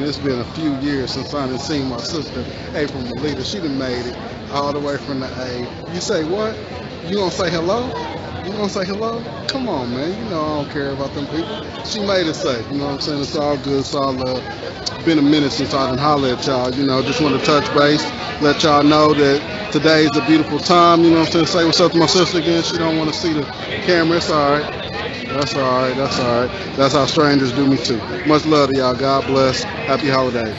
it's been a few years since I done seen my sister, April Melita. She done made it all the way from the A. You say what? You gonna say hello? You gonna say hello? Come on, man. You know I don't care about them people. She made it safe. You know what I'm saying? It's all good. It's all love. Been a minute since I done holler at y'all. You know, just want to touch base, let y'all know that today is a beautiful time. You know what I'm saying? Say what's up to my sister again. She don't want to see the camera. It's all right. That's all right. That's all right. That's how strangers do me too. Much love to y'all. God bless. Happy holidays.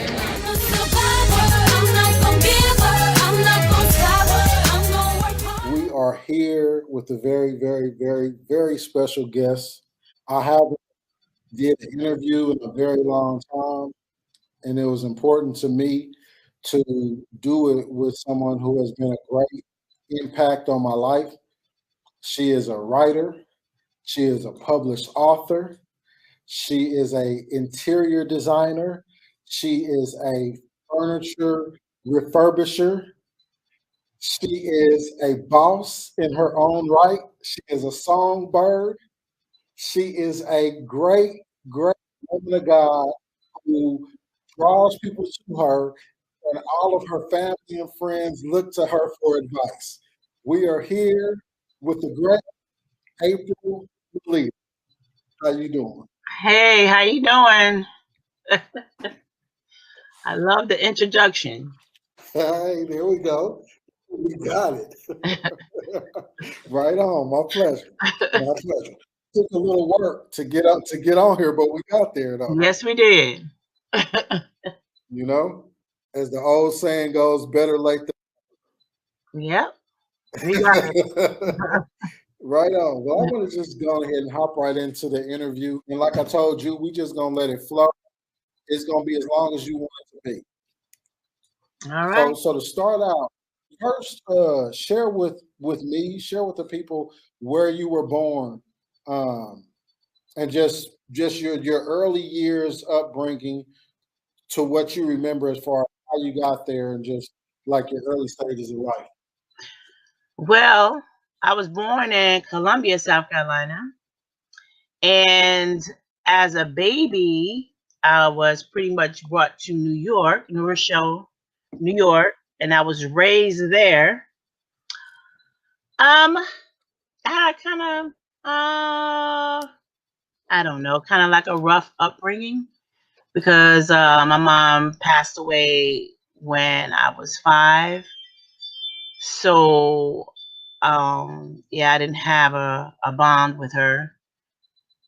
We are here with a very, very, very, very special guest. I haven't did an interview in a very long time, and it was important to me to do it with someone who has been a great impact on my life. She is a writer. She is a published author. She is a interior designer. She is a furniture refurbisher. She is a boss in her own right. She is a songbird. She is a great, great woman of God who draws people to her, and all of her family and friends look to her for advice. We are here with the great April Lee. How you doing? Hey, how you doing? I love the introduction. Hey, there we go. We got it. Right on. My pleasure. My pleasure. Took a little work to get on here, but we got there though. Yes, we did. You know, as the old saying goes, better late Yep, we got than right on. Well, I'm gonna just go ahead and hop right into the interview. And like I told you, we just gonna let it flow. It's gonna be as long as you want it to be. it. All right. So to start out, first share with me, share with the people where you were born, um, and just your early years upbringing to what you remember as far as how you got there and just like your early stages of life. Well, I was born in Columbia, South Carolina, and as a baby, I was pretty much brought to New York, New Rochelle, New York, and I was raised there. Um, I kind of, I don't know, kind of like a rough upbringing because my mom passed away when I was 5. So, yeah, I didn't have a bond with her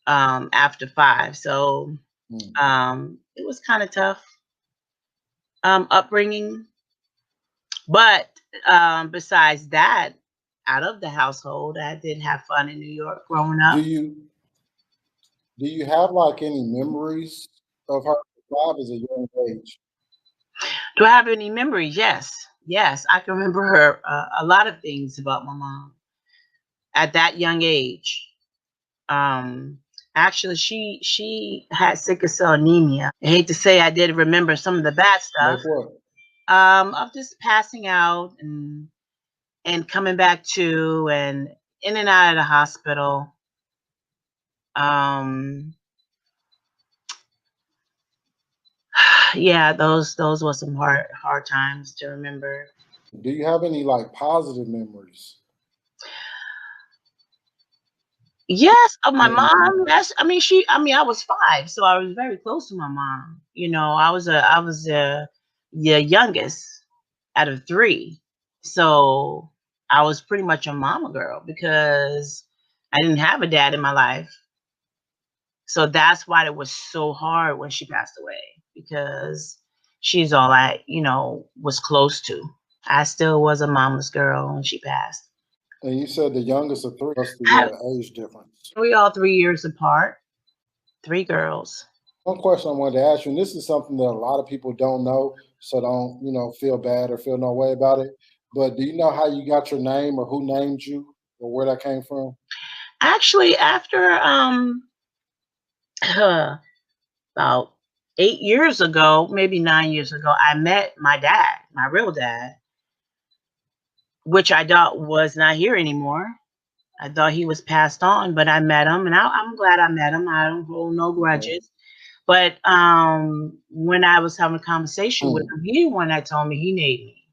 after 5. So, it was kind of tough upbringing. But besides that, out of the household, I did have fun in New York growing Do up. you have like any memories of her life as a young age? Do I have any memories? Yes. Yes, I can remember her a lot of things about my mom at that young age. Um, Actually, she had sickle cell anemia. I hate to say I did remember some of the bad stuff Like what? of just passing out and coming back to and in and out of the hospital. Um, yeah, those were some hard times to remember. Do you have any like positive memories? Yes, of my Mhm. mom. Yes, I mean I was 5, so I was very close to my mom. You know, I was the youngest out of 3. So I was pretty much a mama girl because I didn't have a dad in my life. So that's why it was so hard when she passed away because she's all I was close to. I still was a mama's girl when she passed. And you said the youngest of three. What's the I- age difference? we all 3 years apart, 3 girls. One question I wanted to ask you, and this is something that a lot of people don't know, so don't feel bad or feel no way about it. But do you know how you got your name or who named you or where that came from? Actually, after about 8 years ago, maybe 9 years ago, I met my dad, my real dad, which I thought was not here anymore. I thought he was passed on, but I met him, and I'm glad I met him. I don't hold no Okay. grudges. But when I was having a conversation with Hmm. him, he the one that told me he named me.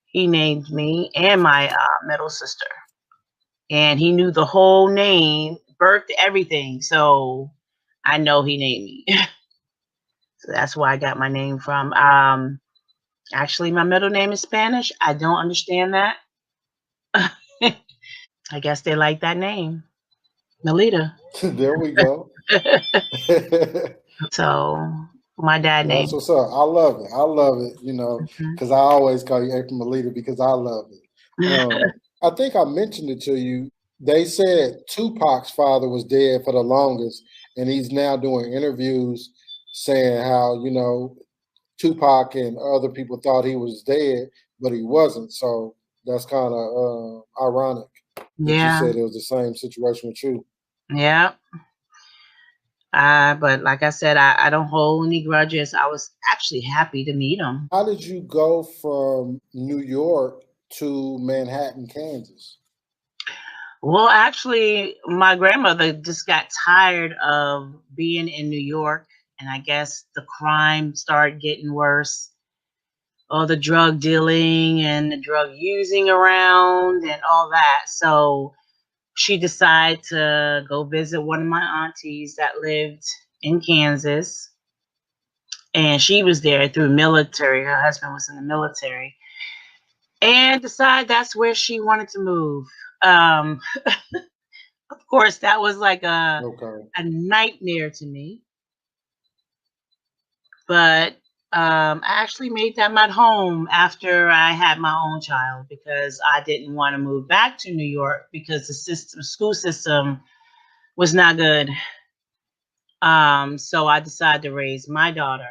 He named me and my middle sister, and he knew the whole name, birth, everything. So I know he named me. So that's where I got my name from. Actually, my middle name is Spanish. I don't understand that. I guess they like that name, Melita. There we go. So my dad That's named. what's up. I love it. I love it. Mhm. Because I always call you April Melita because I love it. I think I mentioned it to you. They said Tupac's father was dead for the longest, and he's now doing interviews saying how Tupac and other people thought he was dead, but he wasn't. So that's kind of ironic that you Yeah, said it was the same situation with you. yeah. But like I said, I don't hold any grudges. I was actually happy to meet him. How did you go from New York to Manhattan, Kansas? Well, actually, my grandmother just got tired of being in New York, and I guess the crime started getting worse. All the drug dealing and the drug using around and all that. So she decided to go visit one of my aunties that lived in Kansas. And she was there through military. Her husband was in the military. And decided that's where she wanted to move. Um, of course, that was like Okay. a nightmare to me. But I actually made that my home after I had my own child because I didn't want to move back to New York because the school system was not good. So I decided to raise my daughter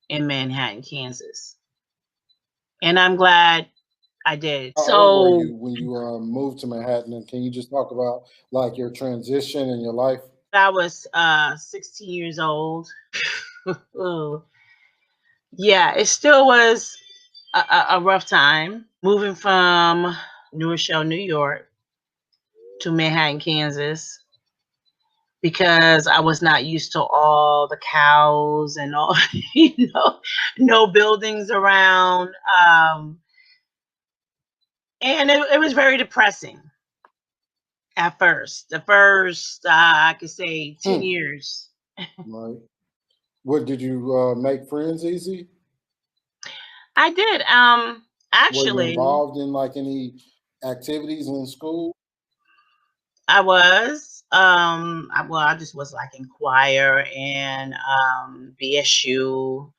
in Manhattan, Kansas, and I'm glad I did. How old were So you when you moved to Manhattan? And can you just talk about like your transition in your life? I was 16 years old. Yeah, it still was a rough time moving from New Rochelle, New York to Manhattan, Kansas, because I was not used to all the cows and all, no buildings around. And it was very depressing at first. The first, I could say, 10 Hmm. years. Right. What did you make friends easy? I did. Were you Actually, involved in like any activities in school? I was. Well, I just was like in choir and BSU.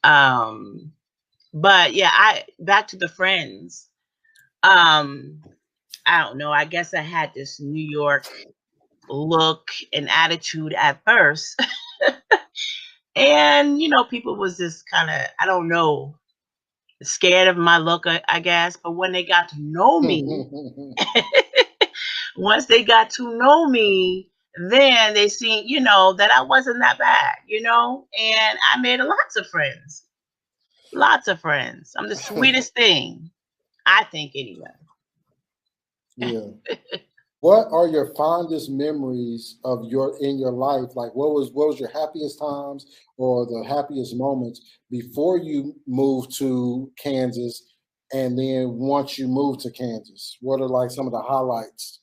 Um, but yeah, I back to the friends. Um, I don't know. I guess I had this New York look and attitude at first. And people was just kind of, I don't know, scared of my look, I guess. But when they got to know me, once they got to know me, then they seen, that I wasn't that bad, and I made lots of friends. Lots of friends. I'm the sweetest thing, I think, anyway. Yeah. What are your fondest memories of your in your life? Like what was your happiest times or the happiest moments before you moved to Kansas and then once you moved to Kansas? What are like some of the highlights?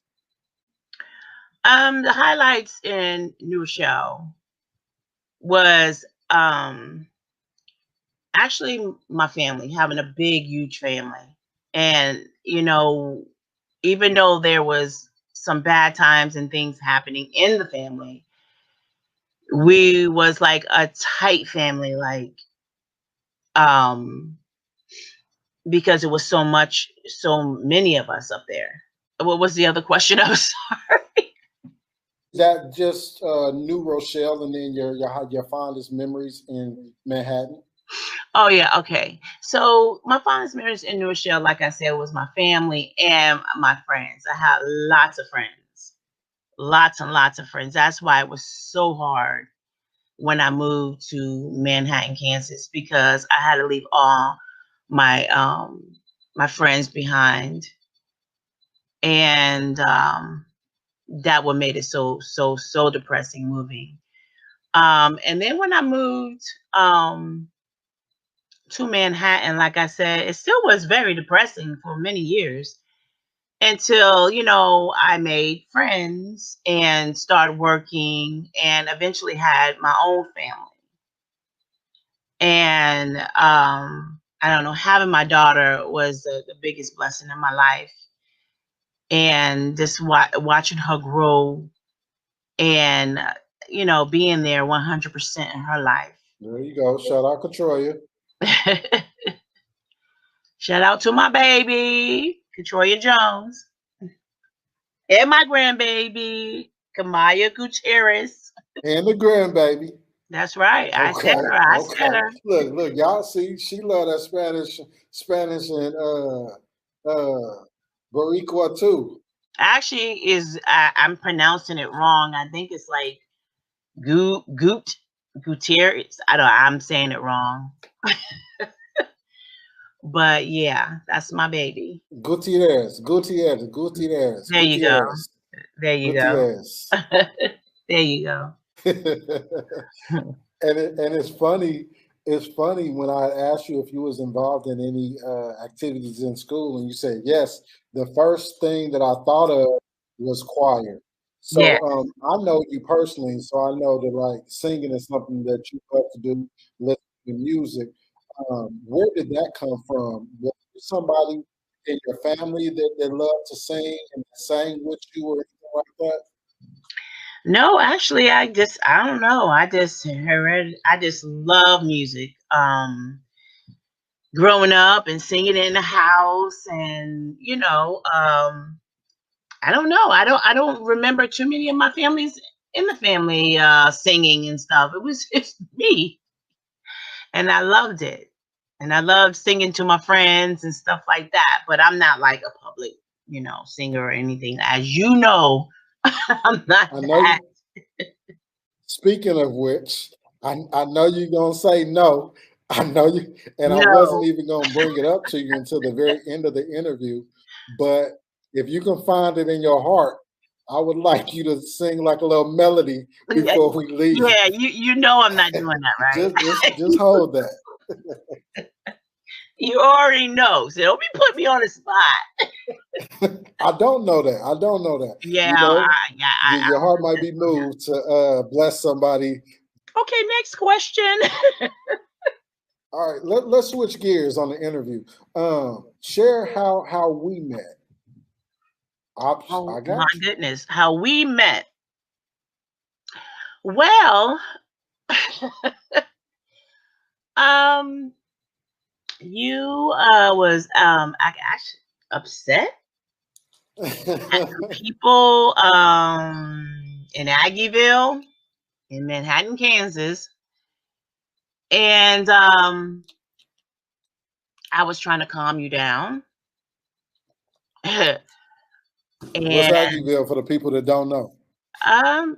The highlights in New Rochelle was actually my family, having a big, huge family. And, even though there was some bad times and things happening in the family, we was like a tight family, like, um, because it was so many of us up there. What was the other question? I was sorry. Is that just New Rochelle and then your fondest memories in Manhattan? Oh yeah, okay. So my fondest memories in New Rochelle, like I said, was my family and my friends. I had lots of friends, lots and lots of friends. That's why it was so hard when I moved to Manhattan, Kansas, because I had to leave all my my friends behind, and that what made it so depressing moving. And then when I moved um, to Manhattan, like I said, it still was very depressing for many years until, I made friends and started working and eventually had my own family. And I don't know, having my daughter was the biggest blessing in my life. And just watching her grow and, being there 100% in her life. There you go. Shout out Katroya. Shout out to my baby, Katroya Jones, and my grandbaby, Kamaya Gutierrez. And the grandbaby. That's right. I said Okay, her. I said okay. her. Look, y'all see, she love that Spanish and Boricua too. Actually, I'm pronouncing it wrong. I think it's like Gutierrez. I don't. I'm saying it wrong. But yeah, that's my baby. There you go. Gutierrez. There you go. Gutierrez. There you go. And it's funny. It's funny when I asked you if you was involved in any activities in school, and you said yes. The first thing that I thought of was choir. Yeah. So I know you personally, so I know that like singing is something that you love to do, listen to music. Where did that come from? Was there somebody in your family that loved to sing and sang with you or anything like that? No, actually, I don't know. I just love music. Growing up and singing in the house, and I don't know. I don't remember too many of my families in the family singing and stuff. It was just me, and I loved it. And I loved singing to my friends and stuff like that. But I'm not like a public, singer or anything. As you know, I'm not I know that. you. Speaking of which, I know you're gonna say no. I know you, and I wasn't No. even gonna bring it up to you until the very end of the interview. But if you can find it in your heart, I would like you to sing like a little melody before we leave. Yeah, you know I'm not doing that, right? Just hold that. You already know. So don't be putting me on the spot. I don't know that. I don't know that. Yeah, You know, yeah, your heart I'm might just be moved to bless somebody. okay. Next question. All right, let's switch gears on the interview. Share how we met. I Oh my got you. goodness, how we met. Well, um, you was actually upset at some people in Aggieville in Manhattan, Kansas, and I was trying to calm you down. What's And Aggieville for the people that don't know?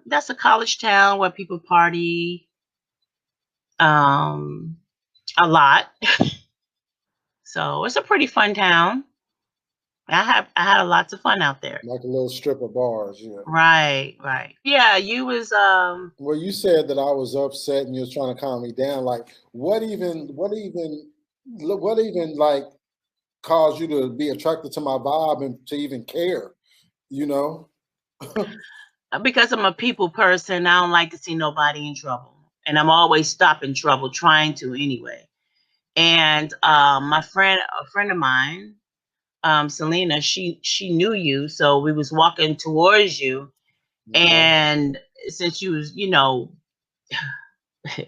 that's a college town where people party um a lot. So it's a pretty fun town. I had lots of fun out there. Like a little strip of bars, yeah. Right, right. Yeah, you was Well, you said that I was upset and you was trying to calm me down. Like, what even like caused you to be attracted to my vibe and to even care? You know? because I'm a people person, I don't like to see nobody in trouble. And I'm always stopping trouble, trying to anyway. And a friend of mine, Selena, she knew you, so we was walking towards you. Okay. And since you was,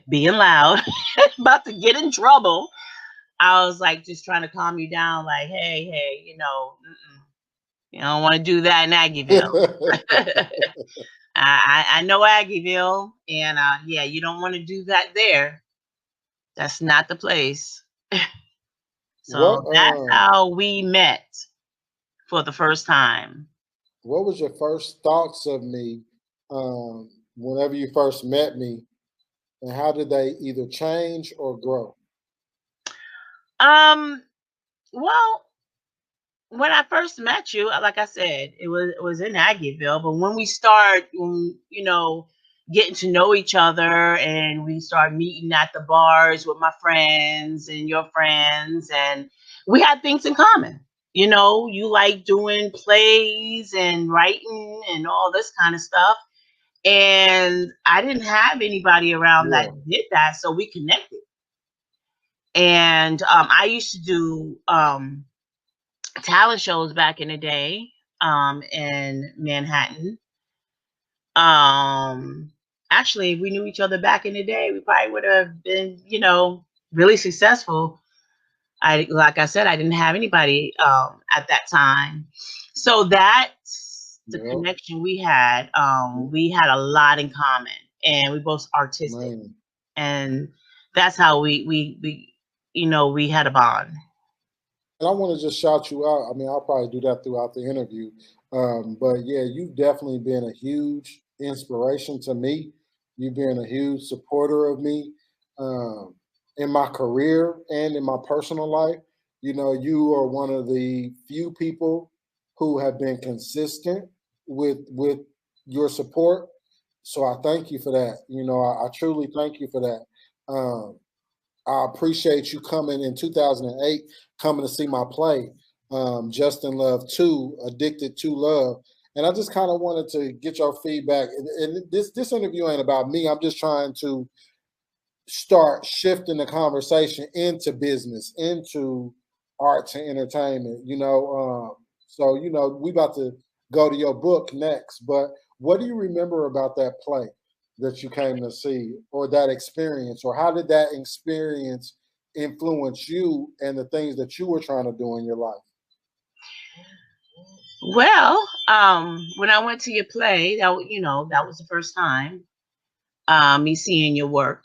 being loud, about to get in trouble, I was like just trying to calm you down, like, hey, you don't want to do that in Aggieville. I know Aggieville, and yeah, you don't want to do that there. That's not the place. what So that's how we met for the first time. what was your first thoughts of me whenever you first met me, and how did they either change or grow? Um, well, when I first met you, like I said, it was in Aggieville. But when we start, when getting to know each other, and we started meeting at the bars with my friends and your friends, and we had things in common. You know, you like doing plays and writing and all this kind of stuff. And I didn't have anybody around that Yeah, did that, so we connected. And I used to do talent shows back in the day in Manhattan. Um, Actually, if we knew each other back in the day, we probably would have been, really successful. Like I said, I didn't have anybody at that time, so that's the yeah, connection we had. We had a lot in common, and we both artistic, man. and that's how we had a bond. And I want to just shout you out. I mean, I'll probably do that throughout the interview. But yeah, you've definitely been a huge inspiration to me. You've been a huge supporter of me um, in my career and in my personal life. You know, you are one of the few people who have been consistent with your support. So I thank you for that. You know, I truly thank you for that. I appreciate you coming in 2008, coming to see my play, Justin Love 2, Addicted to Love. And I just kind of wanted to get your feedback. And this interview ain't about me. I'm just trying to start shifting the conversation into business, into arts and entertainment. So we about to go to your book next. But what do you remember about that play that you came to see, or that experience, or how did that experience influence you and the things that you were trying to do in your life? Well, when I went to your play, that was the first time me seeing your work,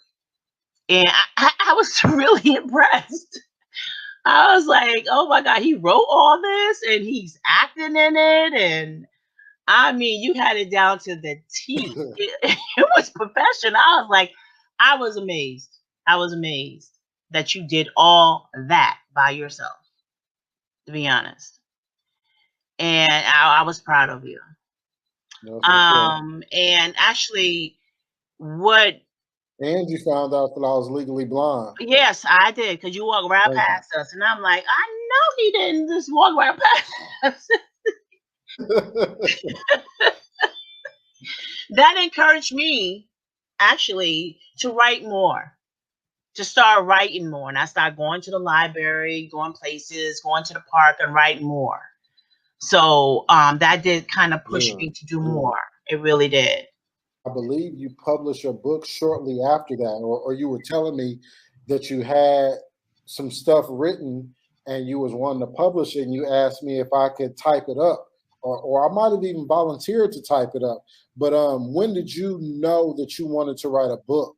and I was really impressed. I was like, "Oh my God, he wrote all this and he's acting in it." And I mean, you had it down to the T. It was professional. I was amazed. I was amazed that you did all that by yourself, to be honest. And I was proud of you. That's what's up. And actually, what And you found out that I was legally blind. yes, I did, because you walked right Thank you. past us, and I'm like, I know he didn't just walk right past us. That encouraged me actually to write more, to start writing more. And I started going to the library, going places, going to the park and writing more. So that did kind of push Good, me to do good. more. It really did. I believe you published your book shortly after that, or you were telling me that you had some stuff written and you was wanting to publish it, and you asked me if I could type it up, or I might have even volunteered to type it up. But when did you know that you wanted to write a book?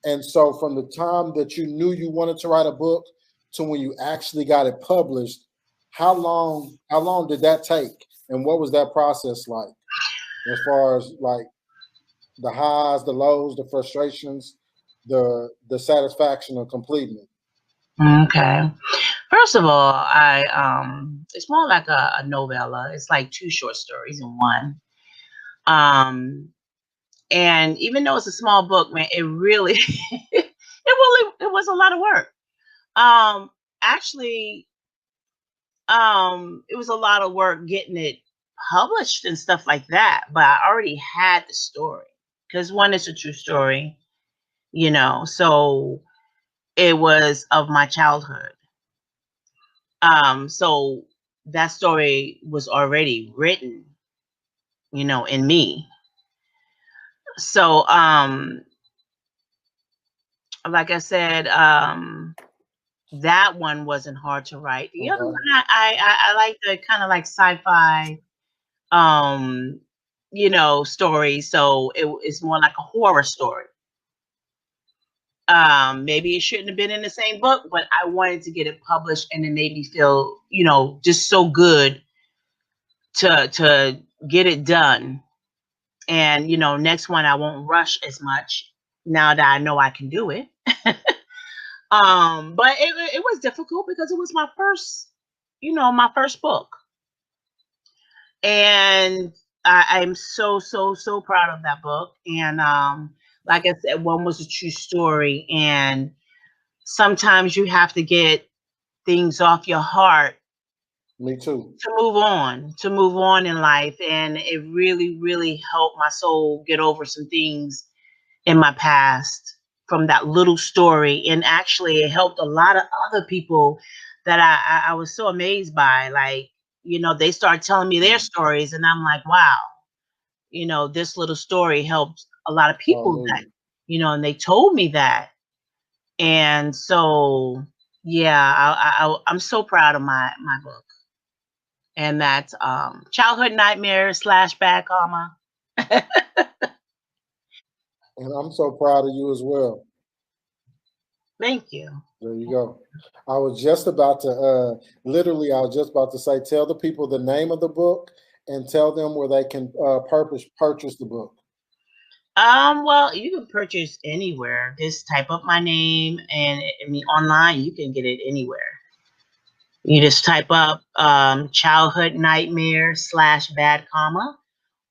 And so from the time that you knew you wanted to write a book to when you actually got it published, how long did that take? And what was that process like, as far as like the highs, the lows, the frustrations, the satisfaction of completing it? Okay. First of all, I it's more like a novella. It's like two short stories in one. Um, and even though it's a small book, man, it really it was a lot of work. Um, Actually, it was a lot of work getting it published and stuff like that, but I already had the story, because one is a true story, so it was of my childhood. So that story was already written, in me. So like I said, that one wasn't hard to write. The other one, Okay. I like the kind of like sci-fi um story, so it's more like a horror story. Maybe it shouldn't have been in the same book, but I wanted to get it published, and it made me feel just so good to get it done. And next one I won't rush as much now that I know I can do it. But it was difficult because it was my first book. And I'm so so so proud of that book. And like I said, one was a true story. And sometimes you have to get things off your heart Me too. to move on in life. And it really, really helped my soul get over some things in my past from that little story. And actually, it helped a lot of other people that I was so amazed by. Like, they started telling me their Mm. stories, and I'm like, wow, this little story helped a lot of people that, Hallelujah. and they told me that. And so, yeah, I'm so proud of my book. And that's Childhood Nightmare slash Bad Karma. And I'm so proud of you as well. Thank you. There you go. I was just about to, literally, I was just about to say, tell the people the name of the book and tell them where they can purchase the book. Well, you can purchase anywhere. Just type up my name, and I mean online. You can get it anywhere. You just type up Childhood Nightmare slash Bad Karma,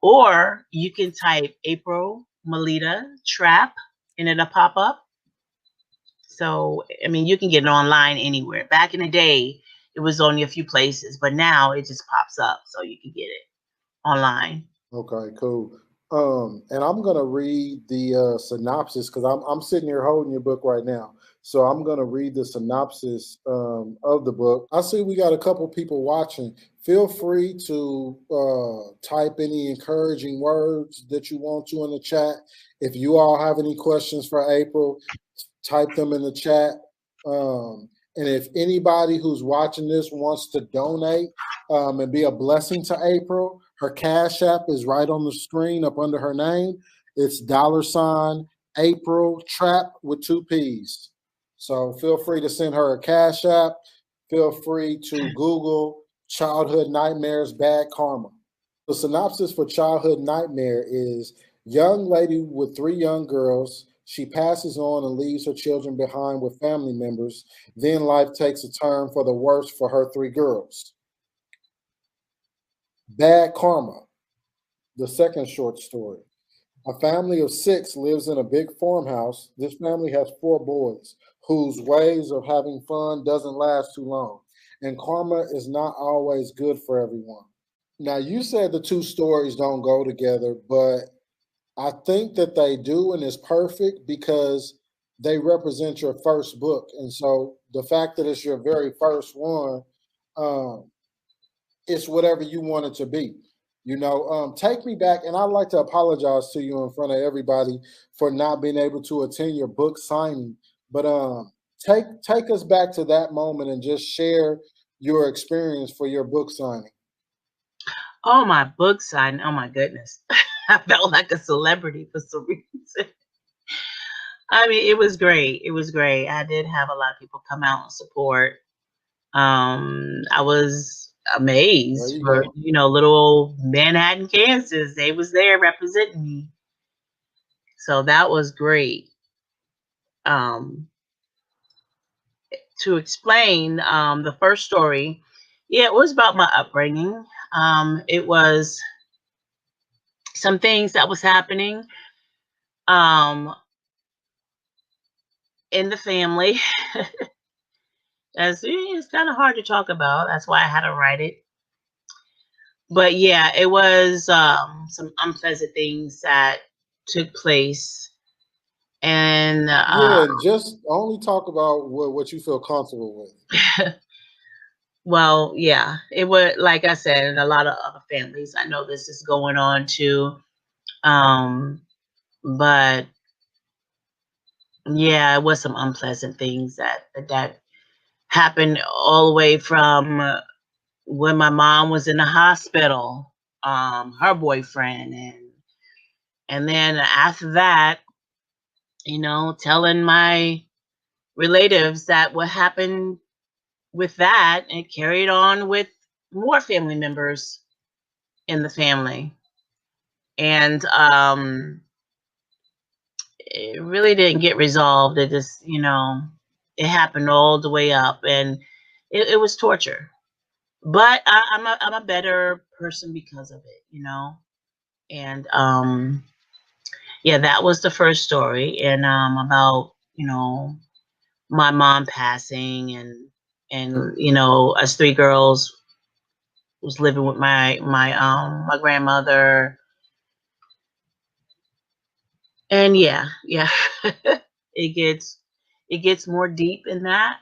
or you can type April Melita Trap, and it'll pop up. So, I mean, you can get it online anywhere. Back in the day, it was only a few places, but now it just pops up, so you can get it online. Okay, cool. And I'm gonna read the synopsis because I'm sitting here holding your book right now. So I'm gonna read the synopsis of the book. I see we got a couple people watching. Feel free to type any encouraging words that you want to in the chat. If you all have any questions for April, type them in the chat. And if anybody who's watching this wants to donate and be a blessing to April, her Cash App is right on the screen up under her name. It's $ April Trap with two P's. So feel free to send her a Cash App. Feel free to Google Childhood Nightmares Bad Karma. The synopsis for Childhood Nightmare is young lady with three young girls. She passes on and leaves her children behind with family members. Then life takes a turn for the worse for her three girls. Bad Karma, the second short story. A family of six lives in a big farmhouse. This family has four boys whose ways of having fun doesn't last too long. And karma is not always good for everyone. Now, you said the two stories don't go together, but I think that they do, and it's perfect because they represent your first book. And so the fact that it's your very first one, um, it's whatever you want it to be. Take me back, and I'd like to apologize to you in front of everybody for not being able to attend your book signing. But take us back to that moment and just share your experience for your book signing. Oh, my book signing. Oh my goodness. I felt like a celebrity for some reason. I mean, it was great. It was great. I did have a lot of people come out and support. I was There amazed you for, go. little old Manhattan, Kansas. They was there representing me. So that was great. Um, to explain the first story, yeah, it was about my upbringing. It was some things that was happening um, in the family. It's kind of hard to talk about. That's why I had to write it. But yeah, it was some unpleasant things that took place. And Yeah, and just only talk about what you feel comfortable with. well, yeah, it was like I said, in a lot of other families, I know this is going on too. Um, but yeah, it was some unpleasant things that happened all the way from when my mom was in the hospital, her boyfriend, and then after that, telling my relatives that what happened with that, and carried on with more family members in the family. And it really didn't get resolved. It just, it happened all the way up, and it was torture. But I'm a better person because of it. And yeah, that was the first story. And about, my mom passing, and us three girls was living with my grandmother. And yeah, it gets it gets more deep in that.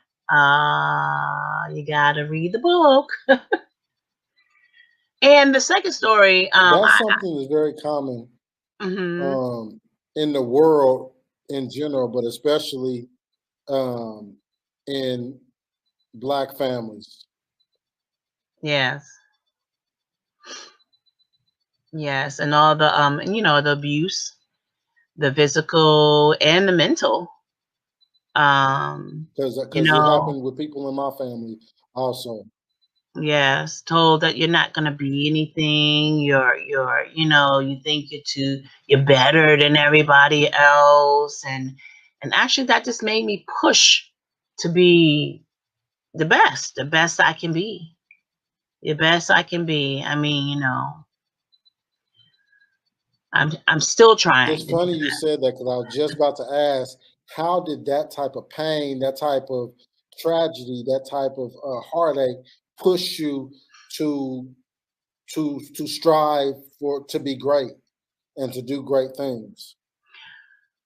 You gotta read the book. And the second story, That's something that's very common mhm, um, in the world in general, but especially um, in Black families. yes, yes, and all the the abuse, the physical and the mental. Um, you Because it know, happened with people in my family also. yes, told that you're not gonna be anything. You think you're better than everybody else, and actually that just made me push to be the best I can be, the best I can be. I mean, I'm still It's trying to do funny you said that because I was just about to ask, how did that type of pain, that type of tragedy, that type of heartache push you to to strive for to be great and to do great things?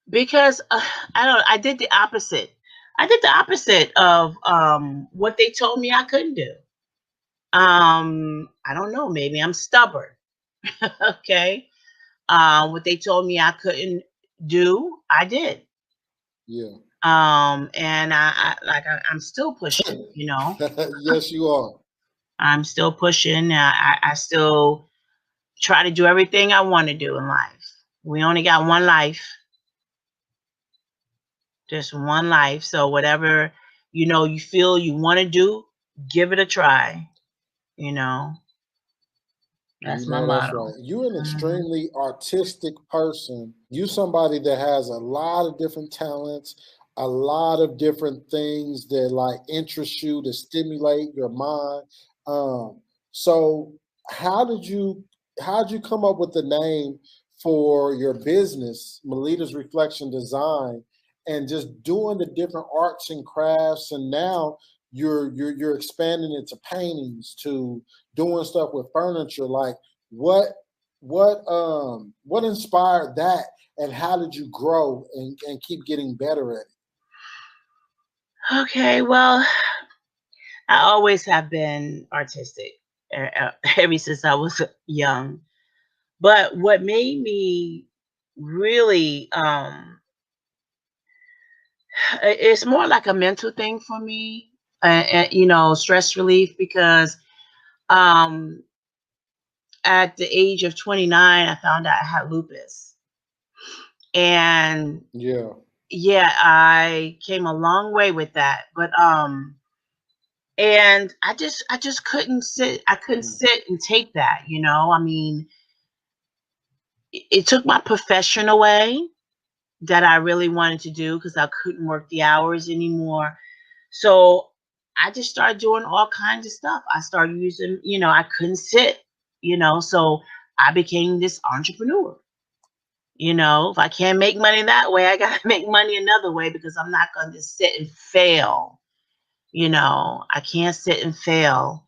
because I don't. I did the opposite. I did the opposite of what they told me I couldn't do. I don't know. Maybe I'm stubborn. Okay. What they told me I couldn't do, I did. Yeah. And I'm still pushing. Yes, you are. I'm still pushing. I still try to do everything I want to do in life. We only got one life, just one life. So whatever you feel you want to do, give it a try. You know, You that's my know that's motto. right. You're an Mhm. extremely artistic person. You somebody that has a lot of different talents, a lot of different things that like interest you to stimulate your mind. Um, so how did you come up with the name for your business, Melita's Reflection Design, and just doing the different arts and crafts, and now you're expanding into paintings to doing stuff with furniture. Like what what inspired that, and how did you grow and keep getting better at it? Okay, well, I always have been artistic ever since I was young. But what made me really, it's more like a mental thing for me, stress relief, because um, at the age of 29, I found out I had lupus. And Yeah. yeah, I came a long way with that. But and I just couldn't sit and take that. I mean, it took my profession away that I really wanted to do because I couldn't work the hours anymore. So I just started doing all kinds of stuff. I started using, I couldn't sit, so I became this entrepreneur. If I can't make money that way, I got to make money another way, because I'm not going to sit and fail. I can't sit and fail.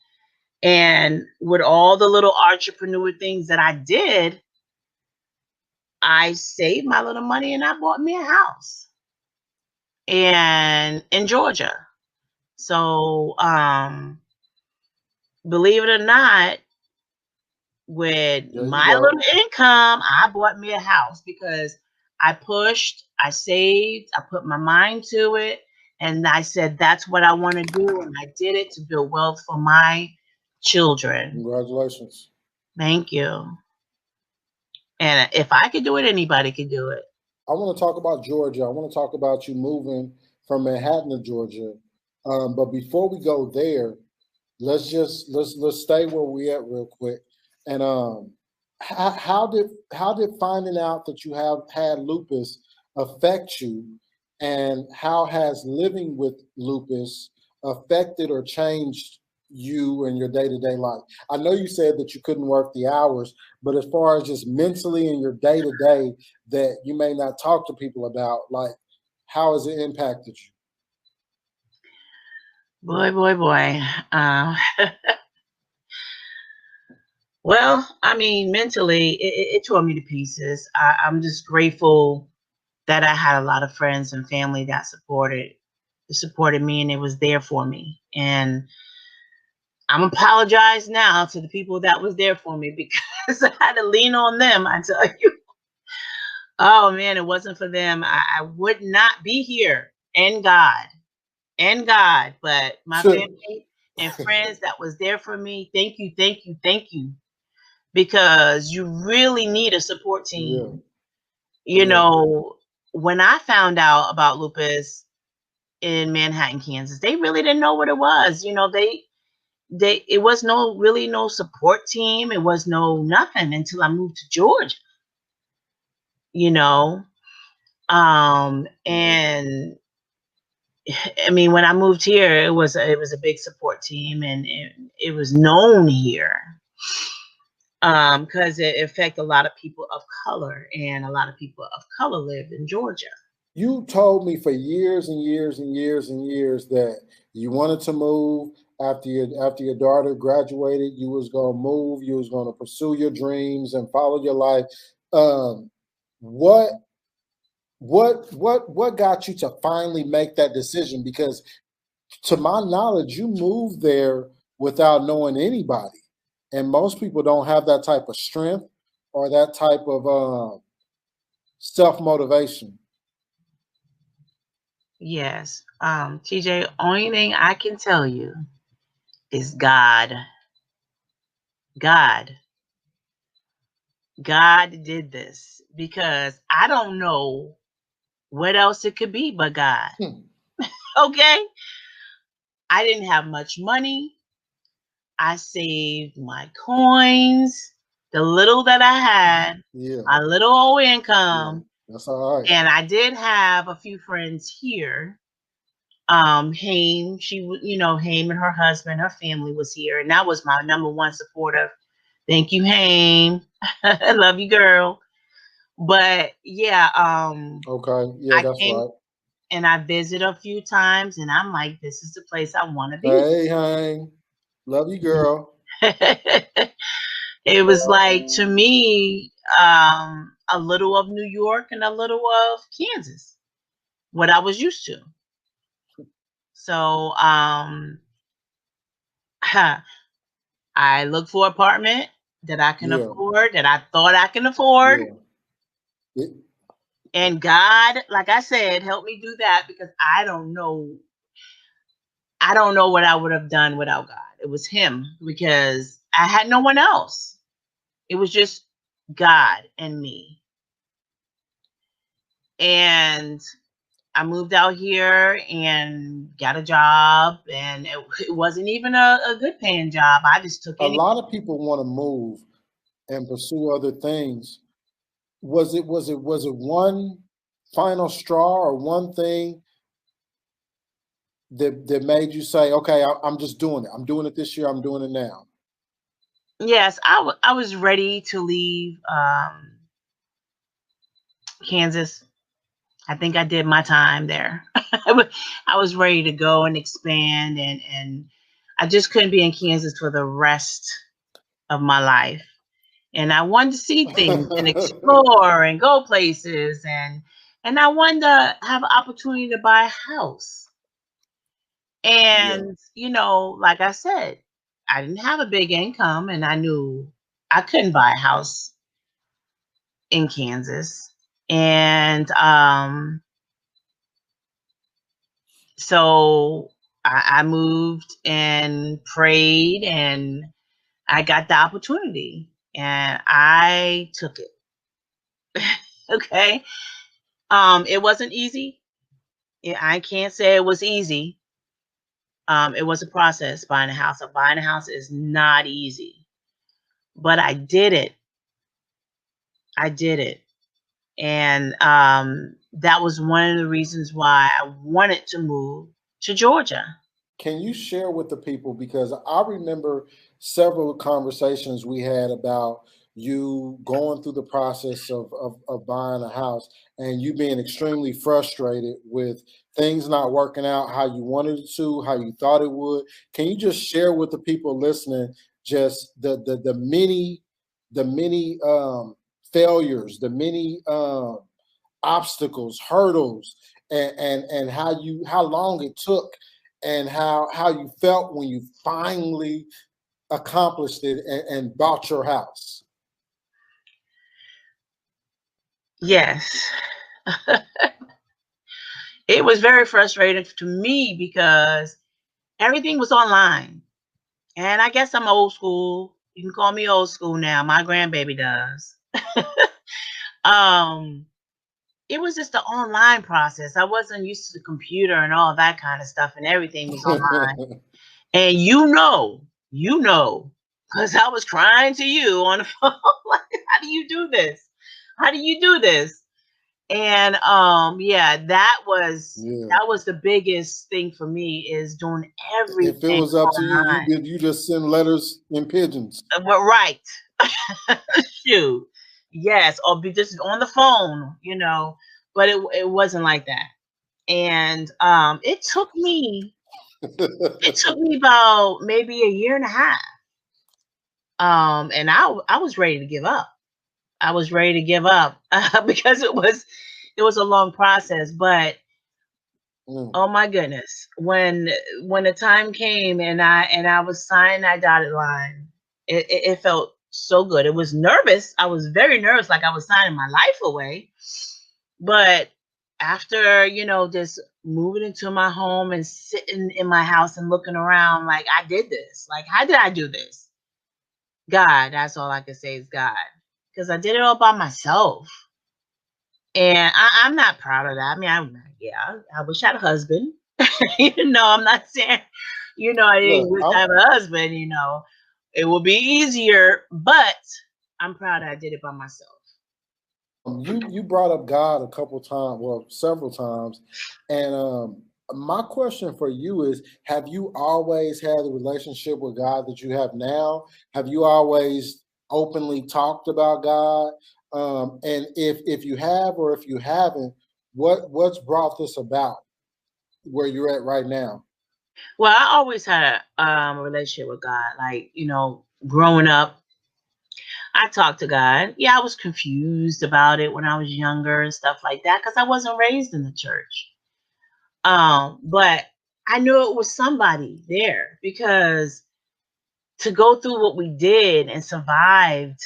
And with all the little entrepreneur things that I did, I saved my little money and I bought me a house and in Georgia. So, believe it or not, with There you my little go. income, I bought me a house because I pushed, I saved, I put my mind to it, and I said that's what I want to do, and I did it to build wealth for my children. Congratulations. Thank you. And if I could do it, anybody could do it. I want to talk about Georgia. I want to talk about you moving from Manhattan to Georgia. But before we go there, let's stay where we at real quick. And how did finding out that you have had lupus affect you, and how has living with lupus affected or changed you and your day-to-day life? I know you said that you couldn't work the hours, but as far as just mentally in your day-to-day that you may not talk to people about, like, how has it impacted you? Boy, boy, boy. Uh, well, I mean, mentally, it tore me to pieces. I'm just grateful that I had a lot of friends and family that supported me, and it was there for me. And I'm apologize now to the people that was there for me because I had to lean on them. I tell you, oh man, it wasn't for them, I would not be here. And God, but my family and friends that was there for me. Thank you, thank you, thank you, because you really need a support Yeah, team. You yeah. know, when I found out about lupus in Manhattan, Kansas, they really didn't know what it was. You know, they it was no really no support team. It was no nothing until I moved to Georgia, you know. And I mean, when I moved here, it was a big support team, and it was known here, because it affected a lot of people of color, and a lot of people of color live in Georgia. You told me for years and years and years and years that you wanted to move after your daughter graduated. You was gonna move. You was gonna pursue your dreams and follow your life. Um, what what got you to finally make that decision? Because to my knowledge, you moved there without knowing anybody, and most people don't have that type of strength or that type of self motivation. Yes, TJ. Only thing I can tell you is God. God. God did this because I don't know what else it could be but God. Hmm. Okay? I didn't have much money. I saved my coins, the little that I had, Yeah, my little old yeah, income, that's all right. and I did have a few friends here. Haim, Haim and her husband, her family was here, and that was my number one supporter. Thank you, Haim. I love you, girl. But yeah, Okay, yeah, I that's came right. and I visited a few times, and I'm like, this is the place I want to be. Hey, Hang, love you, girl. It was like, to me, a little of New York and a little of Kansas, what I was used to. So I looked for an apartment that I can Yeah, afford, that I thought I can afford. yeah. It, And God, like I said, helped me do that because I don't know. I don't know what I would have done without God. It was Him because I had no one else. It was just God and me. And I moved out here and got a job, and it wasn't even a good paying job. I just took a any. lot of people want to move and pursue other things. Was it one final straw or one thing that made you say, okay, I'm just doing it. I'm doing it this year. I'm doing it now. Yes, I was ready to leave Kansas. I think I did my time there. I was ready to go and expand, and I just couldn't be in Kansas for the rest of my life. And I wanted to see things and explore and go places, and I wanted to have an opportunity to buy a house. Yeah. And like I said, I didn't have a big income, and I knew I couldn't buy a house in Kansas. And so I moved and prayed, and I got the opportunity, and I took it. Okay. It wasn't easy. I can't say it was easy. It was a process buying a house. Buying a house is not easy, but I did it. I did it. And that was one of the reasons why I wanted to move to Georgia. can you share with the people, because I remember several conversations we had about you going through the process of buying a house and you being extremely frustrated with things not working out how you wanted it to, how you thought it would. Can you just share with the people listening just the many failures, the many obstacles, hurdles, and how long it took, and how you felt when you finally accomplished it and bought your house. Yes. It was very frustrating to me because everything was online. And I guess I'm old school. You can call me old school now. My grandbaby does. um, it was just the online process. I wasn't used to the computer and all that kind of stuff, and everything was online. And because I was crying to you on the phone, like, how do you do this? How do you do this? And yeah, Yeah. that was the biggest thing for me, is doing If it everything was up to you, online. you just send letters in pigeons. But right. Shoot. Yes, or be just on the phone, but it wasn't like that. And it took me about maybe a year and a half. And I was ready to give up. I was ready to give up because it was a long process. But Mm. oh my goodness, when the time came and I was signing that dotted line, it felt so good. It was nervous. I was very nervous, like I was signing my life away. But after, just moving into my home and sitting in my house and looking around, like, I did this. Like, how did I do this? God, that's all I can say is God. Because I did it all by myself. And I'm not proud of that. I mean, I wish I had a husband. I'm not saying, I didn't Look, wish I had a husband, it would be easier, but I'm proud I did it by myself. you brought up God a couple times, well, several times, and my question for you is: have you always had the relationship with God that you have now? Have you always openly talked about God? And if you have or if you haven't, what's brought this about where you're at right now? Well, I always had a relationship with God. Like, growing up, I talked to God. Yeah, I was confused about it when I was younger and stuff like that because I wasn't raised in the church. But I knew it was somebody there, because to go through what we did and survived,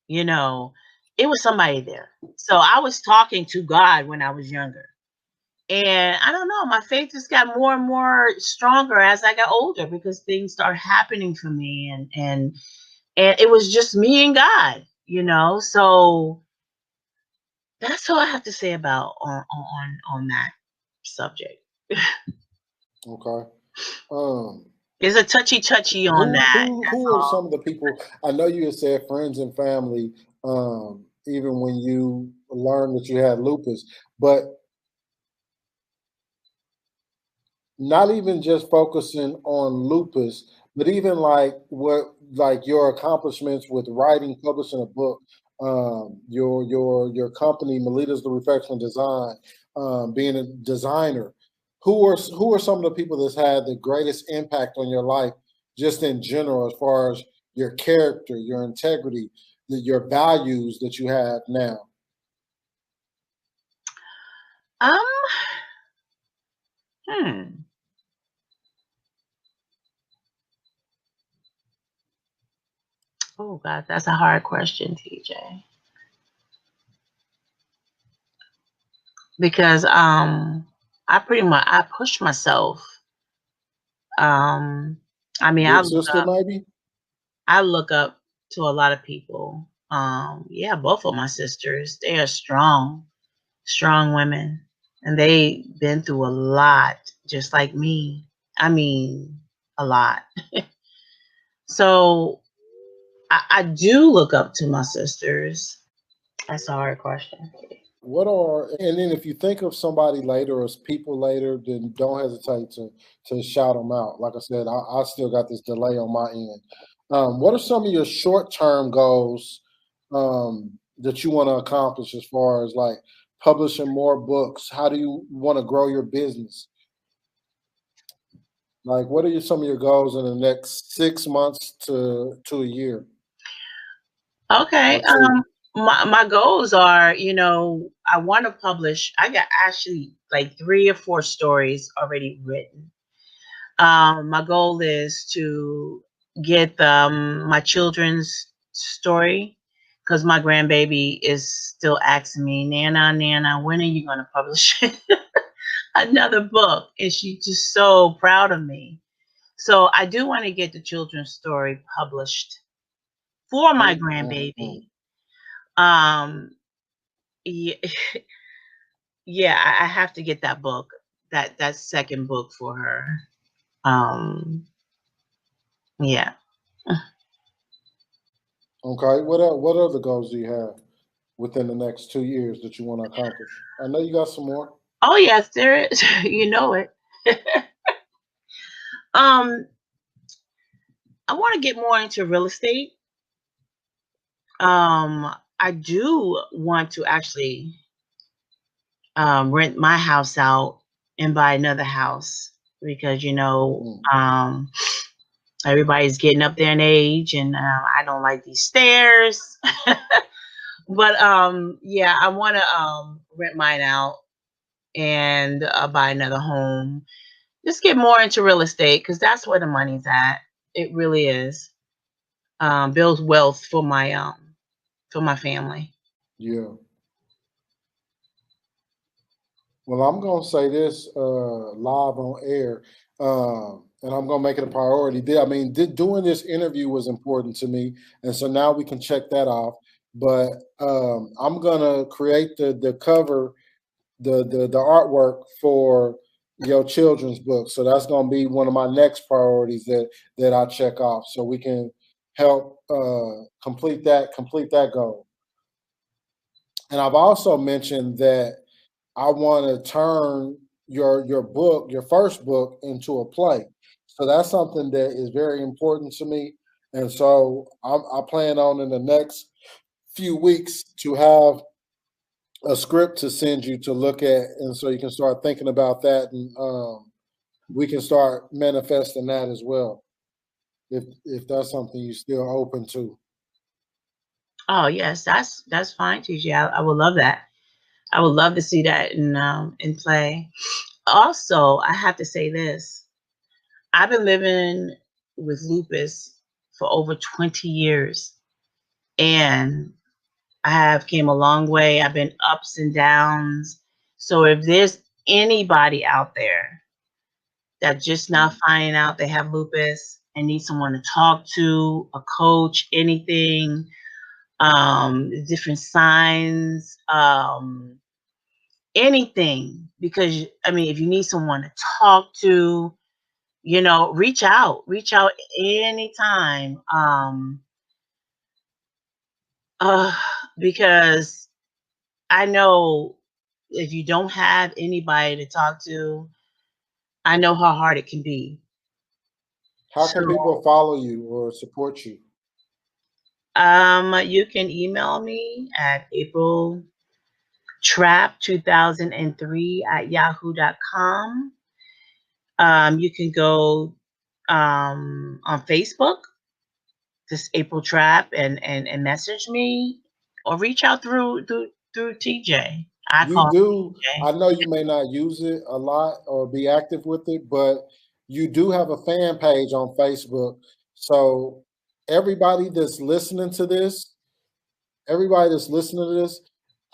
you know, it was somebody there. So I was talking to God when I was younger. And I don't know, my faith just got more and more stronger as I got older, because things started happening for me, and it was just me and God. So that's all I have to say about on that subject. Okay. Um, It's a touchy on that. who That's are all. some of the people? I know you had said friends and family, even when you learned that you had lupus, but not even just focusing on lupus, but even like your accomplishments with writing, publishing a book, your company, Melita's the Reflection Design, being a designer. Who are some of the people that's had the greatest impact on your life, just in general, as far as your character, your integrity, your values that you have now? Um, hmm. Oh God, that's a hard question, TJ. Because I pushed myself. Um, I mean, Big sister, maybe. I look up to a lot of people. Yeah, both of my sisters, they are strong, strong women, and they been through a lot, just like me. I mean, a lot. So I do look up to my sisters. That's a hard question. what are, and then if you think of somebody later or people later, then don't hesitate to shout them out. Like I said, I still got this delay on my end. What are some of your short term goals that you want to accomplish as far as like publishing more books? How do you want to grow your business? Like, what are some of your goals in the next 6 months to a year Okay. or two? My goals are, I want to publish. I got actually like 3 or 4 stories already written. My goal is to get my children's story because my grandbaby is still asking me, Nana, Nana, when are you going to publish another book? And she's just so proud of me. So I do want to get the children's story published for my Mm, mm, mm. grandbaby. Um, yeah, yeah, I have to get that book, that second book for her. Um, yeah. Okay. What other goals do you have within the next 2 years that you want to accomplish? I know you got some more. Oh yes, there is. You know it. um, I want to get more into real estate. I do want to actually rent my house out and buy another house because Mm. everybody's getting up there in age, and I don't like these stairs. But yeah, I want to rent mine out and buy another home. Just get more into real estate because that's where the money's at. It really is. Builds wealth for my family. Yeah. Well, I'm gonna say this live on air, and I'm gonna make it a priority. I mean, doing this interview was important to me, and so now we can check that off. But I'm gonna create the cover, the artwork for your children's book. So that's gonna be one of my next priorities that I check off, so we can help complete that goal. And I've also mentioned that I want to turn your book, your first book, into a play. So that's something that is very important to me. And so I plan on in the next few weeks to have a script to send you to look at, and so you can start thinking about that, and we can start manifesting that as well. If that's something you're still open to. Oh yes, that's fine, TJ. I would love that. I would love to see that in play. Also, I have to say this. I've been living with lupus for over 20 years, and I have came a long way. I've been ups and downs. So if there's anybody out there that just now Mm. finding out they have lupus and need someone to talk to, a coach, anything, different signs, anything. Because I mean, if you need someone to talk to, reach out anytime. Uh, because I know if you don't have anybody to talk to, I know how hard it can be. How can So, people follow you or support you? you can email me at apriltrap2003 at yahoo.com. You can go on Facebook, just April Trap, and message me, or reach out through TJ. I You call him do, TJ. I know you may not use it a lot or be active with it, but you do have a fan page on Facebook. So everybody that's listening to this, everybody that's listening to this,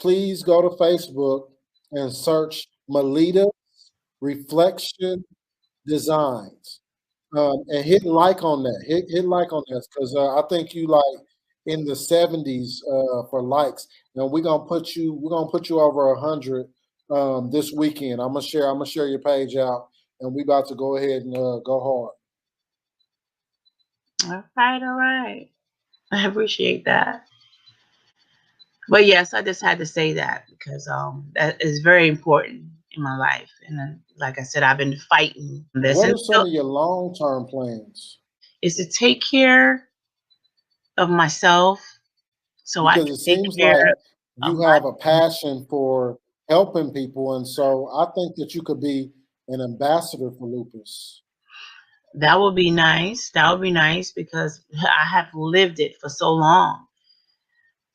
please go to Facebook and search Melita Reflection Designs. And hit like on that. Hit like on that because I think you like in the 70s for likes. And we're gonna put you over 100 this weekend. I'm gonna share your page out, and we about to go ahead and go hard. All right, all right. I appreciate that. But yes, I just had to say that because that is very important in my life. And then, like I said, I've been fighting this, What and are some of your long-term plans? is to take care of myself so I Because can it take seems care like of you my. have a passion for helping people, and so I think that you could be an ambassador for lupus. That would be nice. That would be nice because I have lived it for so long,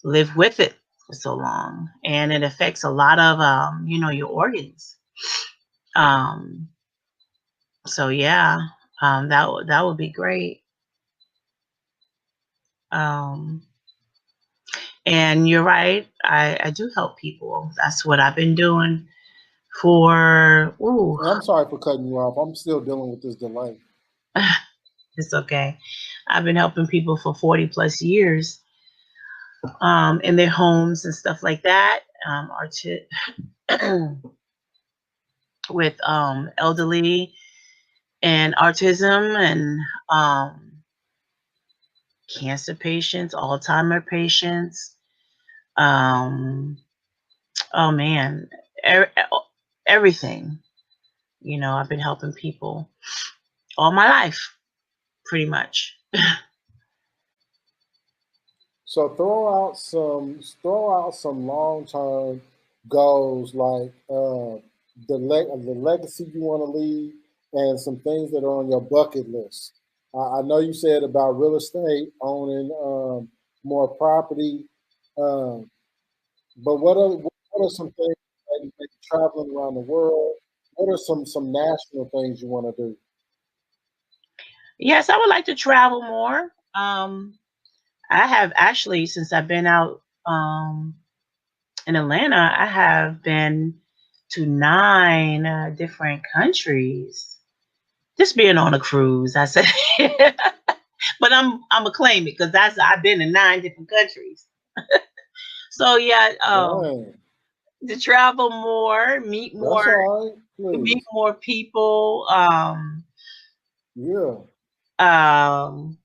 lived with it for so long, and it affects a lot of your organs. Um, so yeah, that would be great. Um, and you're right. I do help people. That's what I've been doing for. Ooh, And I'm sorry for cutting you off. I'm still dealing with this delay. it's okay. I've been helping people for 40 plus years, in their homes and stuff like that. With elderly and autism and cancer patients, Alzheimer patients. Um, oh man, er- everything. I've been helping people all my life, pretty much. So throw out some long term goals like the legacy you want to leave and some things that are on your bucket list. I know you said about real estate, owning more property, um, but what are some things like maybe traveling around the world? What are some national things you want to do? Yes, I would like to travel more. I have actually, since I've been out in Atlanta, I have been to 9 different countries. Just being on a cruise, I said, but I'm gonna claim it because that's I've been in 9 different countries. So yeah, Dang, to travel more, that's all right. meet Please, more people, yeah. um,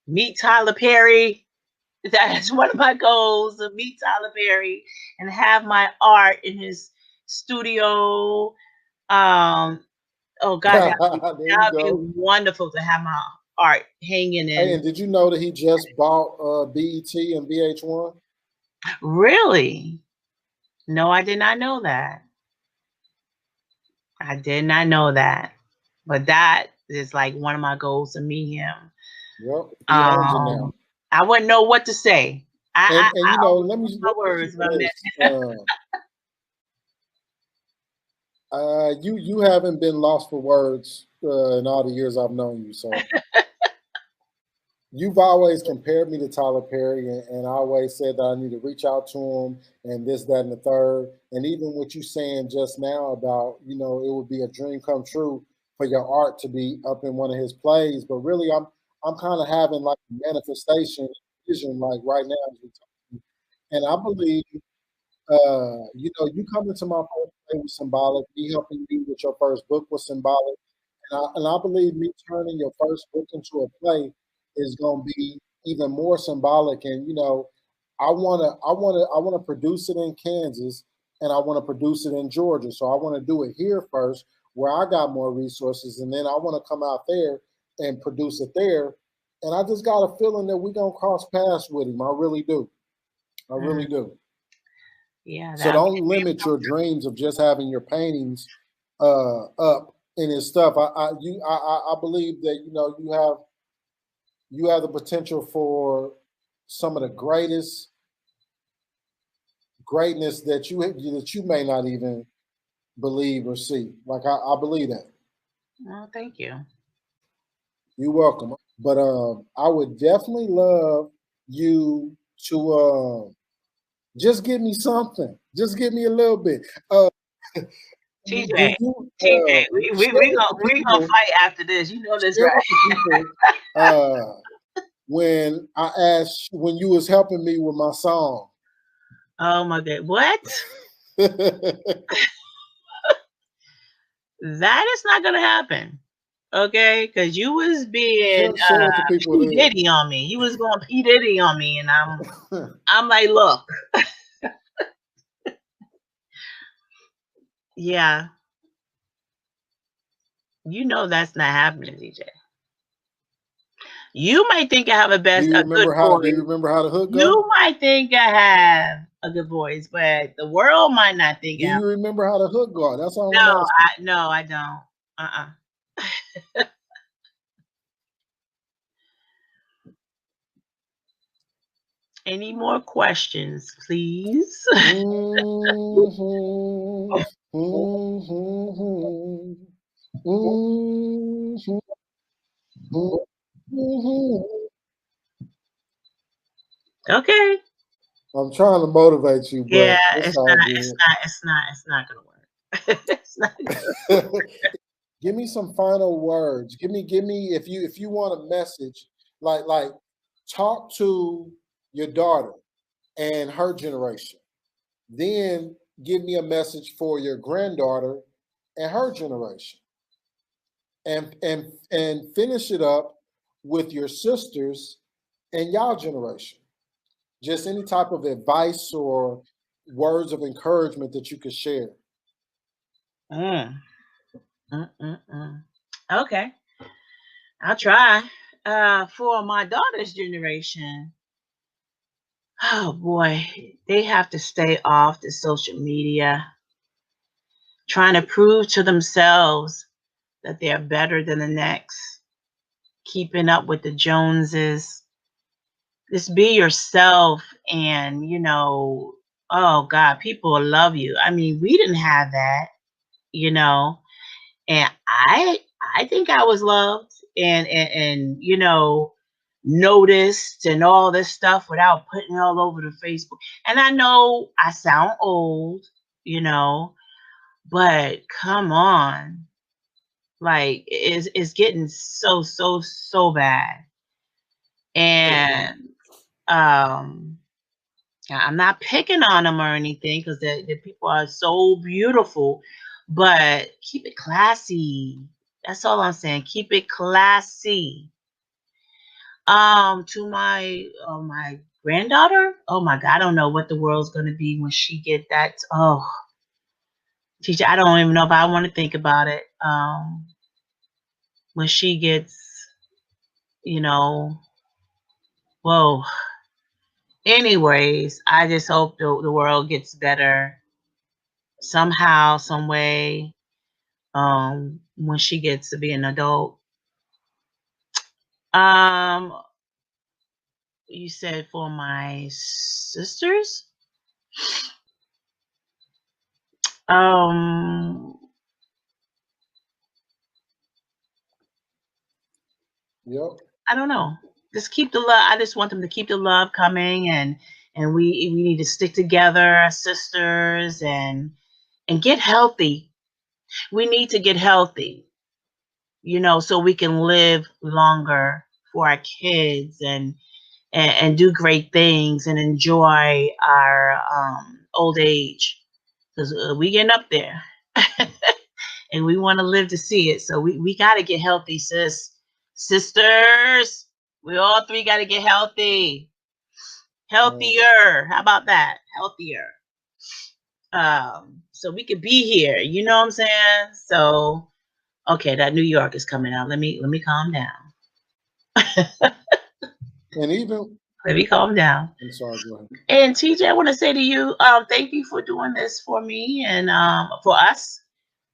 meet Tyler Perry. That's one of my goals to meet Tyler Perry and have my art in his studio. Um, oh God, There you that would be go. wonderful to have my art hanging Hey, in. and did you know that he just bought BET and VH1? Really? No, I did not know that. I did not know that. But that is like one of my goals to meet him. Yep, he owns it Um, now. I wouldn't know what to say. And I you know, almost let me lost my let me ask you words when I this: met. you haven't been lost for words in all the years I've known you, so you've always compared me to Tyler Perry, and I always said that I need to reach out to him and this, that, and the third. And even what you saying just now about, it would be a dream come true for your art to be up in one of his plays. But really, I'm kind of having like a manifestation vision, like right now as we talking. And I believe, you coming to my first play was symbolic. Me helping you with your first book was symbolic. And I believe me turning your first book into a play is going to be even more symbolic. And I wanna produce it in Kansas, and I want to produce it in Georgia. So I want to do it here first, where I got more resources, and then I want to come out there and produce it there. And I just got a feeling that we're gonna cross paths with him. I really do. I Mm, really do. yeah, So that would be don't limit your dreams of just having your paintings up in his stuff. I believe that you have the potential for some of the greatness that you may not even believe or see. Like I believe that. well, thank you. You're welcome. But I would definitely love you to just give me something. Just give me a little bit. Do TJ, you TJ, share with the we gonna people? fight after this. You know this, Share right? with the people uh, when you was helping me with my song. Oh my God, what? That is not gonna happen. Okay, because you was being share with the people P there. Diddy on me. You was going P Diddy on me, and I'm like, look. Yeah, you know that's not happening, DJ. You might think I have a good Do you voice. remember how the hook You go? might think I have a good voice, but the world might not think Do I have. you remember how the hook go? That's all I'm No, asking. I don't. Uh-uh. Any more questions, please? Mm-hmm, mm-hmm, mm-hmm, mm-hmm. Okay. I'm trying to motivate you, Yeah, but it's all good. it's not gonna work. It's not Give me some final words. Give me if you want a message, like talk to your daughter and her generation. Then give me a message for your granddaughter and her generation. And finish it up with your sisters and y'all generation. Just any type of advice or words of encouragement that you could share. mm, okay. I'll try. For my daughter's generation, oh boy, they have to stay off the social media, trying to prove to themselves that they're better than the next, keeping up with the Joneses. Just be yourself, and oh God, people will love you. I mean, we didn't have that, you know, and I think I was loved and noticed and all this stuff without putting it all over the Facebook. And I know I sound old, you know, but come on, like it's getting so bad. And um I'm not picking on them or anything because the people are so beautiful, but keep it classy. That's all I'm saying. Keep it classy. To my granddaughter. Oh my God, I don't know what the world's gonna be when she get that. Oh, teacher, I don't even know if I want to think about it. When she gets, you know, whoa. Anyways, I just hope the world gets better somehow, some way. When she gets to be an adult. Um, you said for my sisters. Um, Yep. I don't know. Just keep the love. I just want them to keep the love coming, and we need to stick together as sisters and get healthy. We need to get healthy, so we can live longer for our kids and do great things and enjoy our old age because we getting up there and we want to live to see it. So we got to get healthy, sisters. We all three got to get healthy, Mm. healthier. How about that? Healthier. So we could be here. You know what I'm saying? So okay, that New York is coming out. Let me calm down. And even Let me calm down. I'm sorry, go ahead. And TJ, I want to say to you, thank you for doing this for me and for us.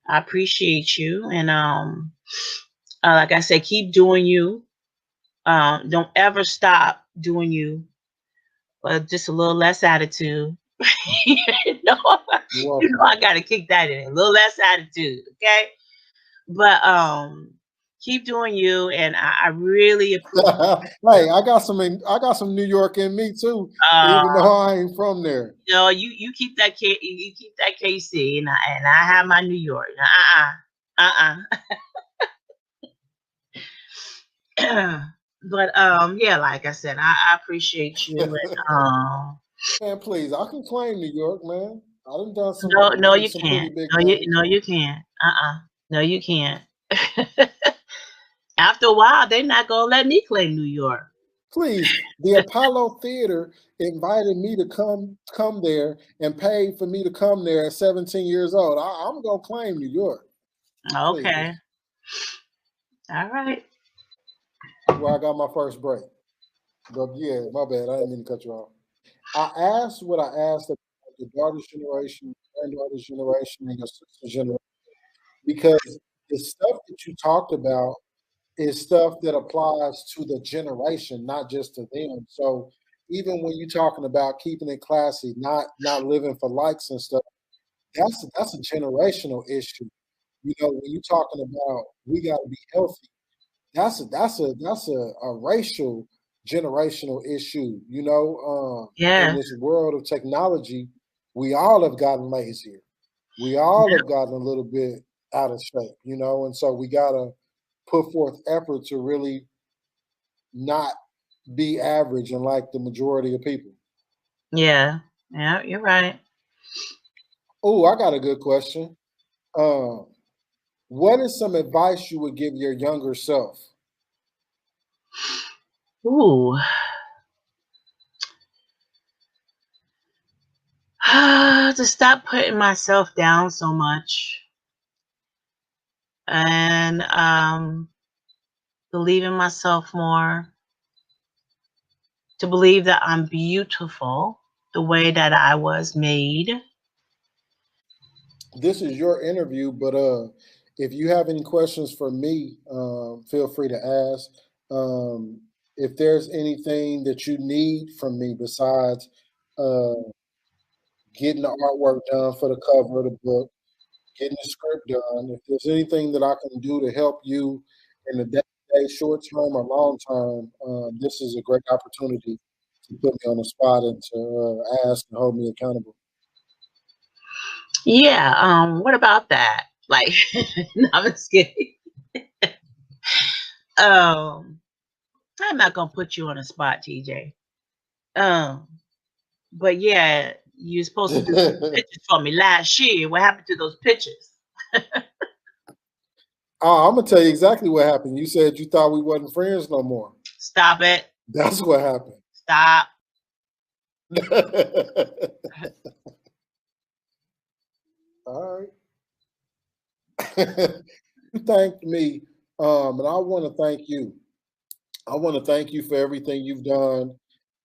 I appreciate you. And like I said, keep doing you. Don't ever stop doing you, but just a little less attitude. you know, You're you know, welcome. I gotta kick that in. A little less attitude, okay? But keep doing you, and I really appreciate. Hey, I got some New York in me too, Uh, even though I ain't from there. you keep that you keep that KC, and I have my New York. But yeah, like I said, I appreciate you. And Man, please, I can claim New York, man. I done done no, you some pretty can't. big No, things. you can't. No, you can't. After a while, they're not gonna let me claim New York. Please, the Apollo Theater invited me to come there and paid for me to come there at 17 years old. I'm gonna claim New York, Okay. please. All right. Where I got my first break. But yeah, my bad. I didn't mean to cut you off. I asked what I asked about the daughter's generation, granddaughter's generation, and your sister's generation because the stuff that you talked about is stuff that applies to the generation, not just to them. So even when you're talking about keeping it classy, not living for likes and stuff, that's a generational issue. You know, when you're talking about we got to be healthy, that's a racial generational issue. You know, in Yeah. this world of technology, we all have gotten lazier. We all have gotten a little bit out of shape. You know, and so we gotta put forth effort to really not be average and like the majority of people. Yeah. Yeah. You're right. Oh, I got a good question. Um, what is some advice you would give your younger self? Ooh. To stop putting myself down so much and believe in myself more, to believe that I'm beautiful the way that I was made. This is your interview, but if you have any questions for me, feel free to ask. Um, if there's anything that you need from me besides uh, getting the artwork done for the cover of the book, getting the script done, if there's anything that I can do to help you in the day, short term or long term, this is a great opportunity to put me on the spot and to ask and hold me accountable. Yeah, what about that? Like, no, I'm just kidding. Um, I'm not gonna put you on the spot, TJ. Um, but yeah, you're supposed to do some pictures for me last year. What happened to those pictures? I'm gonna tell you exactly what happened. You said you thought we wasn't friends no more. Stop it. That's what happened. Stop. All right. You thanked me, and I want to thank you. I want to thank you for everything you've done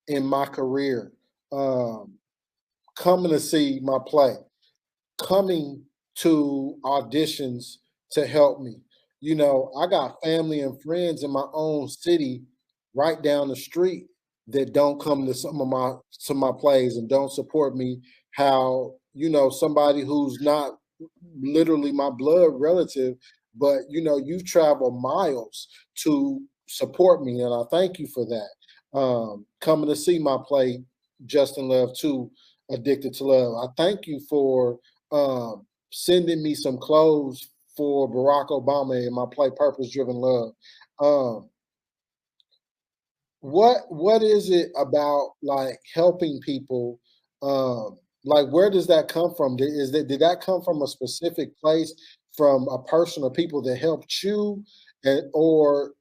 in my career. Um, Coming to see my play, coming to auditions to help me. You know, I got family and friends in my own city right down the street that don't come to some of my plays and don't support me. How, you know, somebody who's not literally my blood relative, but you know, you've traveled miles to support me, and I thank you for that. Coming to see my play, Justin Love 2, Addicted to Love. I thank you for sending me some clothes for Barack Obama in my play Purpose Driven Love. Um, what is it about like helping people? Like where does that come from? Did that come from a specific place, from a person or people that helped you, or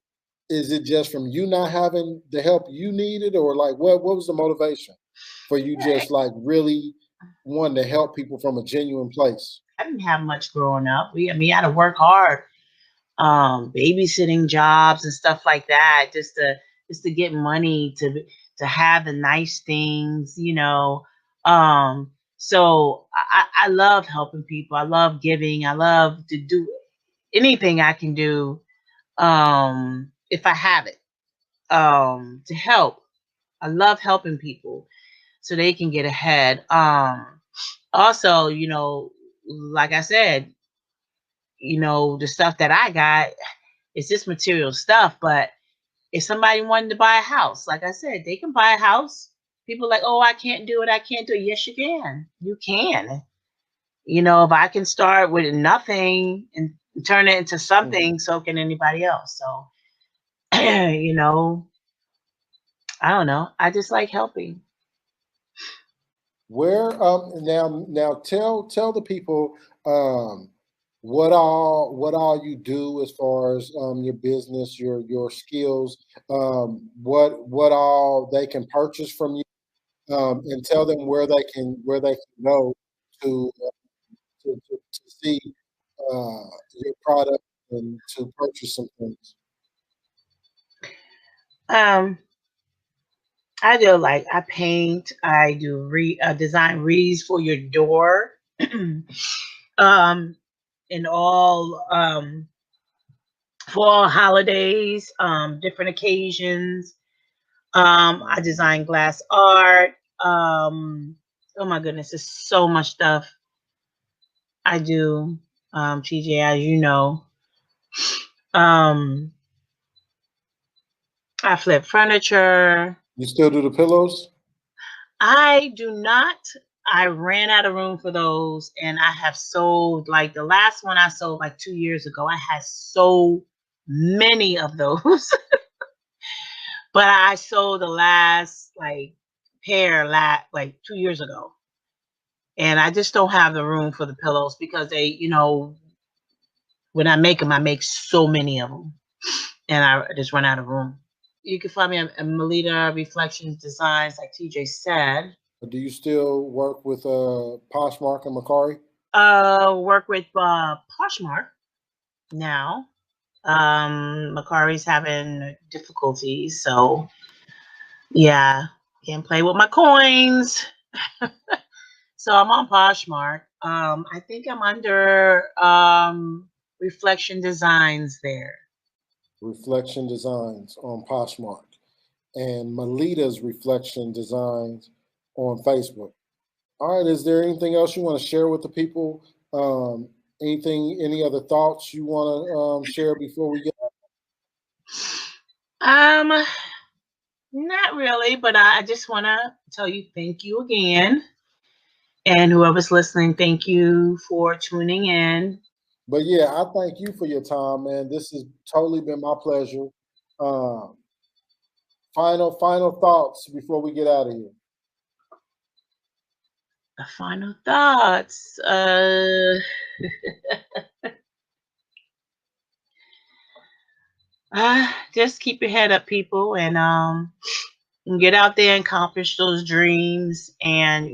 is it just from you not having the help you needed, or like what was the motivation for you just like really wanting to help people from a genuine place? I didn't have much growing up. I mean, I had to work hard, babysitting jobs and stuff like that, just to get money to have the nice things, you know. So I love helping people. I love giving. I love to do anything I can do, if I have it, to help. I love helping people so they can get ahead. Also, like I said, the stuff that I got, it's just material stuff. But if somebody wanted to buy a house, like I said, they can buy a house. People are like, oh, I can't do it. I can't do it. Yes, you can. You can. If I can start with nothing and turn it into Mhm. something, so can anybody else. So, you know, I don't know. I just like helping. Where now tell the people, um what all you do as far as your business, your skills, what all they can purchase from you, and tell them where they can go to to see your product and to purchase some things. Um, I do like I paint. I do design wreaths for your door. um, in all for all holidays, different occasions. I design glass art. Oh my goodness, there's so much stuff I do. TJ, as you know, um, I flip furniture. You still do the pillows? I do not. I ran out of room for those, and I have sold like the last one I sold like 2 years ago. I had so many of those, but I sold the last like pair like 2 years ago, and I just don't have the room for the pillows because when I make them, I make so many of them, and I just run out of room. You can find me at Melita Reflections Designs, like TJ said. Do you still work with Poshmark and Macari? Work with Poshmark now. Macari's having difficulties, so yeah, can't play with my coins. So I'm on Poshmark. I think I'm under Reflection Designs there. Reflection Designs on Poshmark and Melita's Reflection Designs on Facebook. All right. Is there anything else you want to share with the people? Any other thoughts you want to share before we get? Um, Not really, but I just want to tell you thank you again. And whoever's listening, thank you for tuning in. But yeah, I thank you for your time, man. This has totally been my pleasure. Um, final thoughts before we get out of here. The final thoughts. Just keep your head up, people, and get out there and accomplish those dreams, and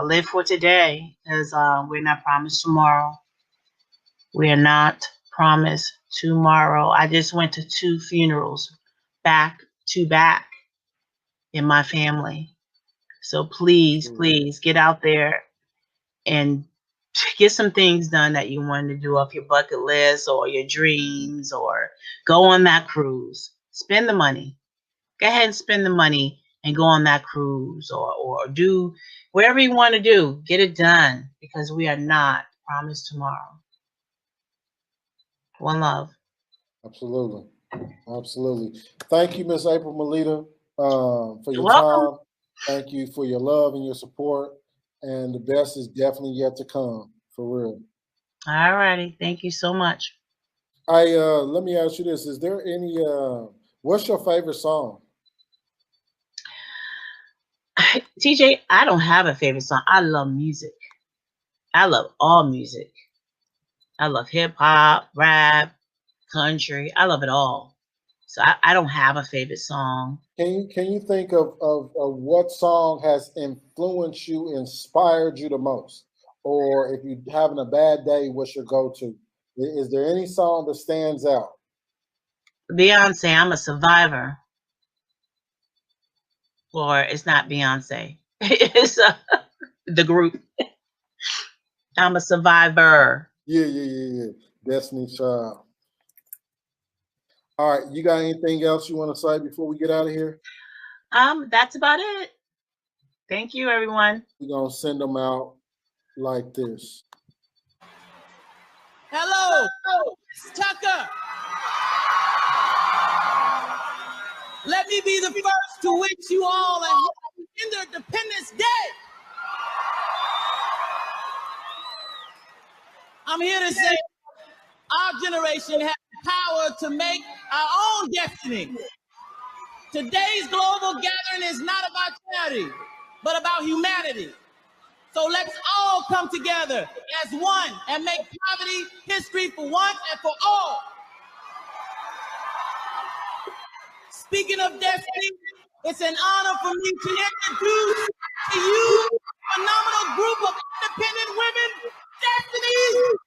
live for today, because we're not promised tomorrow. We are not promised tomorrow. I just went to 2 funerals back to back in my family. So please, True. please get out there and get some things done that you wanted to do off your bucket list or your dreams, or go on that cruise. Spend the money. Go ahead and spend the money and go on that cruise, or do whatever you want to do. Get it done, because we are not promised tomorrow. One love. Absolutely. Absolutely. Thank you, Miss April Melita, for You're your welcome. time. Thank you for your love and your support. And the best is definitely yet to come, for real. All righty. Thank you so much. Let me ask you this. Is there any what's your favorite song? TJ, I don't have a favorite song. I love music. I love all music. I love hip hop, rap, country. I love it all. So I don't have a favorite song. Can you think of what song has influenced you, inspired you the most? Or if you're having a bad day, what's your go-to? Is there any song that stands out? Beyonce, I'm a survivor. Or it's not Beyonce. It's the group. I'm a survivor. Yeah. Destiny Child. All right, you got anything else you want to say before we get out of here? That's about it. Thank you, everyone. We're gonna send them out like this. Hello, it's Tucker. Let me be the first to wish you all a happy Independence Day. I'm here to say our generation has the power to make our own destiny. Today's global gathering is not about charity, but about humanity. So let's all come together as one and make poverty history for once and for all. Speaking of destiny, it's an honor for me to introduce to you a phenomenal group of independent women, Destinies